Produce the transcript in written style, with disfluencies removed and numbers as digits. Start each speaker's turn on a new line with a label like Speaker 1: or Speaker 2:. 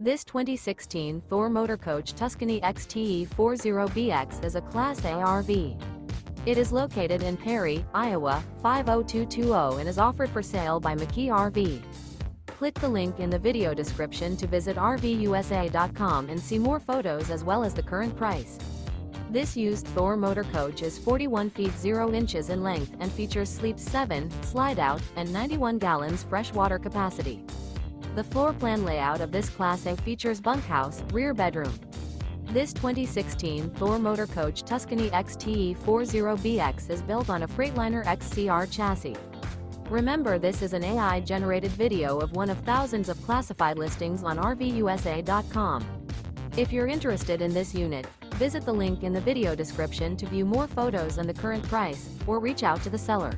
Speaker 1: This 2016 Thor Motor Coach Tuscany XTE 40BX is a Class A RV. It is located in Perry, Iowa, 50220 and is offered for sale by McKee RV. Click the link in the video description to visit RVUSA.com and see more photos as well as the current price. This used Thor motor coach is 41 feet 0 inches in length and features Sleep 7, Slideout, and 91 gallons fresh water capacity. The floor plan layout of this Class A features bunkhouse, rear bedroom. This 2016 Thor motor coach Tuscany XTE 40BX is built on a Freightliner XCR chassis. Remember, this is an AI-generated video of one of thousands of classified listings on RVUSA.com. If you're interested in this unit, visit the link in the video description to view more photos and the current price, or reach out to the seller.